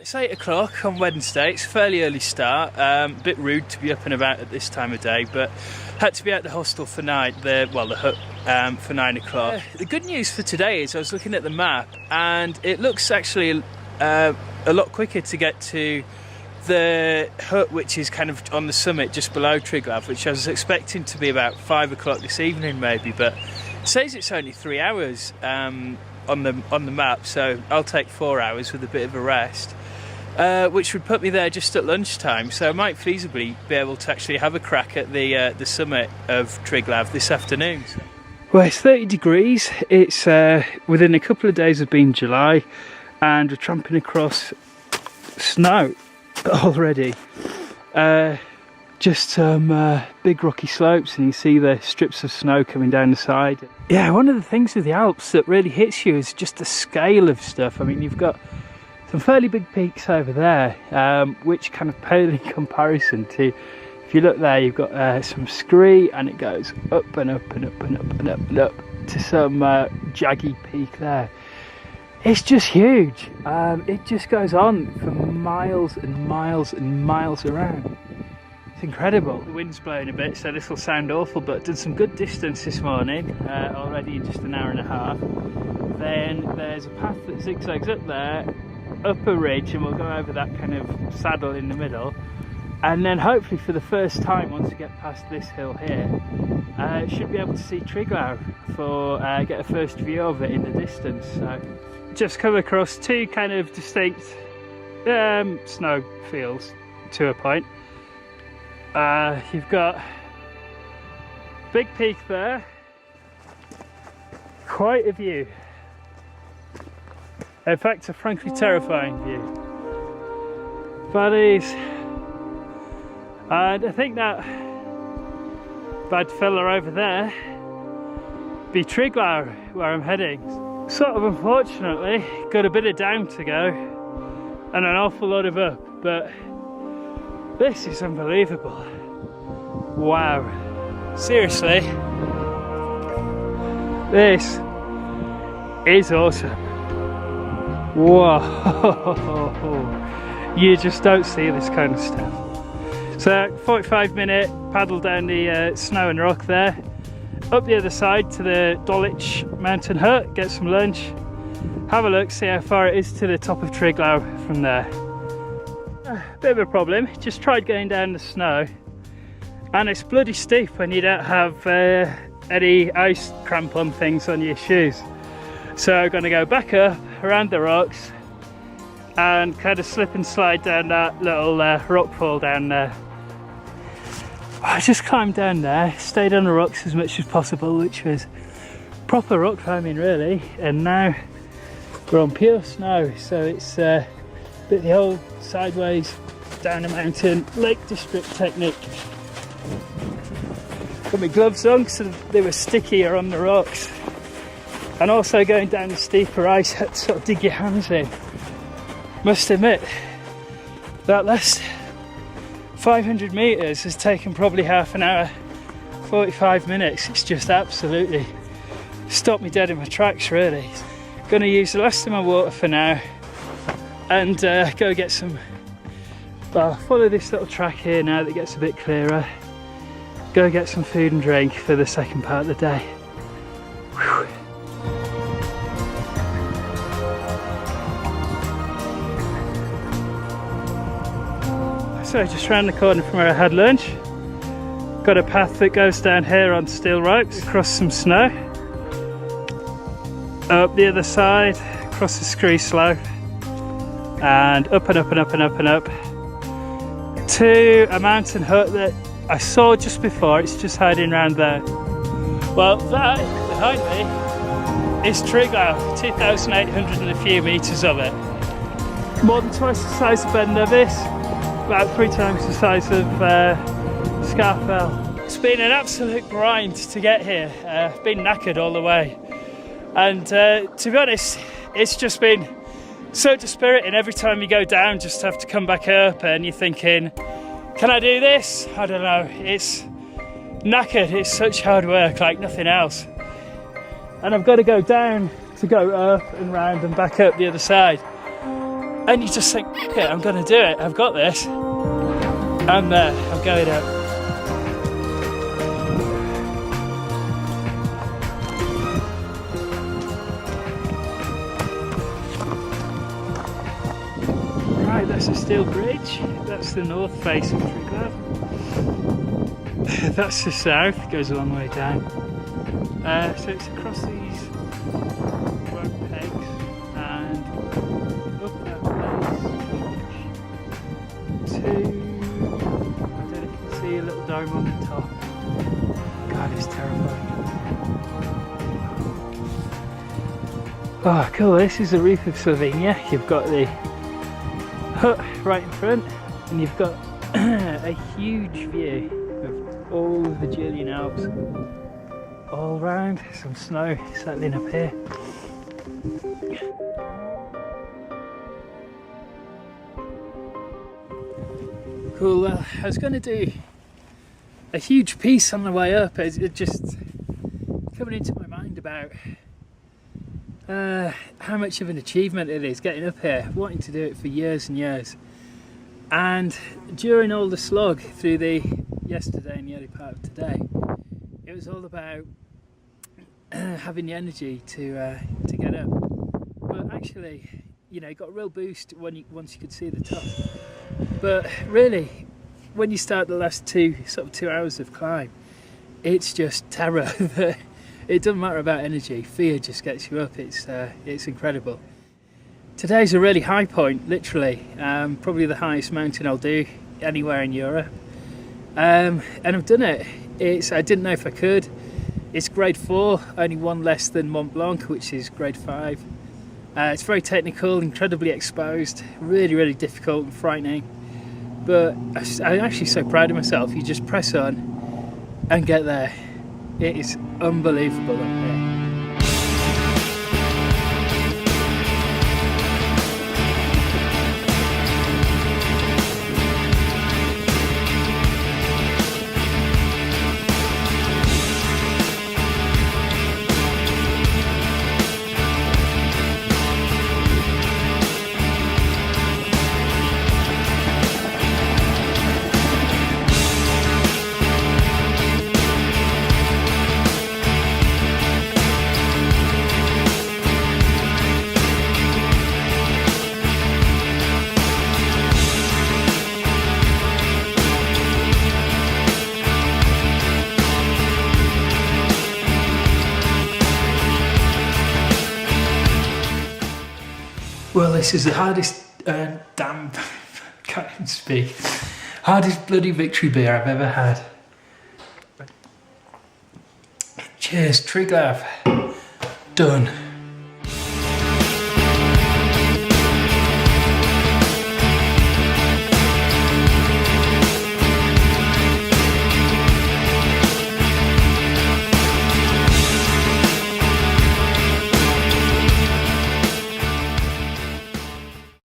It's 8 o'clock on Wednesday. It's a fairly early start. A bit rude to be up and about at this time of day, but had to be at the hostel for night. The hut for 9 o'clock. The good news for today is I was looking at the map, and it looks actually a lot quicker to get to the hut, which is kind of on the summit just below Triglav, which I was expecting to be about 5 o'clock this evening maybe, but it says it's only 3 hours on the map, so I'll take 4 hours with a bit of a rest, which would put me there just at lunchtime, so I might feasibly be able to actually have a crack at the summit of Triglav this afternoon. Well, it's 30 degrees, it's within a couple of days of being July, and we're tramping across snow already. Just some big rocky slopes, and you see the strips of snow coming down the side. Yeah, one of the things with the Alps that really hits you is just the scale of stuff. I mean, you've got some fairly big peaks over there, which kind of pale in comparison to, if you look there, you've got some scree, and it goes up and up and up and up and up and up to some jaggy peak there. It's just huge. It just goes on for miles and miles and miles around. It's incredible. The wind's blowing a bit, so this will sound awful, but done some good distance this morning, already in just an hour and a half. Then there's a path that zigzags up there, up a ridge, and we'll go over that kind of saddle in the middle. And then hopefully for the first time, once we get past this hill here, should be able to see Triglav for get a first view of it in the distance. So just come across two kind of distinct snow fields to a point. You've got big peak there, quite a view. In fact, a frankly terrifying view. Valleys, and I think that bad fella over there be Triglav, where I'm heading. Sort of unfortunately got a bit of down to go and an awful lot of up, but this is unbelievable. Wow, seriously, this is awesome. Whoa, you just don't see this kind of stuff. So 45-minute paddle down the snow and rock there, up the other side to the Dulwich mountain hut, get some lunch, have a look, see how far it is to the top of Triglav from there. Bit of a problem, just tried going down the snow, and it's bloody steep when you don't have any ice crampon things on your shoes. So I'm going to go back up around the rocks and kind of slip and slide down that little rock fall down there. I just climbed down there, stayed on the rocks as much as possible, which was proper rock climbing really, and now we're on pure snow, so it's a bit the old sideways down a mountain Lake District technique. Got my gloves on because they were stickier on the rocks, and also going down the steeper ice, had to sort of dig your hands in. Must admit, that last 500 metres has taken probably half an hour, 45 minutes. It's just absolutely stopped me dead in my tracks really. Gonna use the last of my water for now and go get some, well, follow this little track here now that gets a bit clearer. Go get some food and drink for the second part of the day. Whew. So just round the corner from where I had lunch, got a path that goes down here on steel ropes, across some snow, up the other side, across the scree slope, and up and up and up and up and up to a mountain hut that I saw just before. It's just hiding around there. Well, that behind me is Triglav, 2,800 and a few metres of it. More than twice the size of Ben Nevis, about 3 times the size of Scarfell. It's been an absolute grind to get here. I've been knackered all the way, and to be honest, it's just been so dispiriting every time you go down, just to have to come back up, and you're thinking, can I do this? I don't know, it's knackered. It's such hard work like nothing else, and I've got to go down to go up and round and back up the other side. And you just think, okay, I'm going to do it, I've got this. I'm there, I'm going out. Right, that's a steel bridge. That's the north face of Triglav. That's the south, it goes a long way down. So it's across these rope pegs and up that place to, I don't know if you can see a little dome on the top. God, it's terrifying. Oh, cool, this is the roof of Slovenia. You've got the hut right in front, and you've got a huge view of all of the Julian Alps all round. Some snow settling up here. Cool. Well, I was going to do a huge piece on the way up. It just coming into my mind about how much of an achievement it is getting up here, wanting to do it for years and years. And during all the slog through the yesterday and the early part of today, it was all about having the energy to get up. But actually, you know, you got a real boost once you could see the top. But really, when you start the last 2 hours of climb, it's just terror. It doesn't matter about energy, fear just gets you up. It's incredible. Today's a really high point, literally, probably the highest mountain I'll do anywhere in Europe. And I've done it. I didn't know if I could. It's grade 4, only one less than Mont Blanc, which is grade 5. It's very technical, incredibly exposed, really, really difficult and frightening. But I'm actually so proud of myself. You just press on and get there. It is unbelievable up here. Well, this is the hardest, can't even speak, hardest bloody victory beer I've ever had. Cheers, Triglav. Done.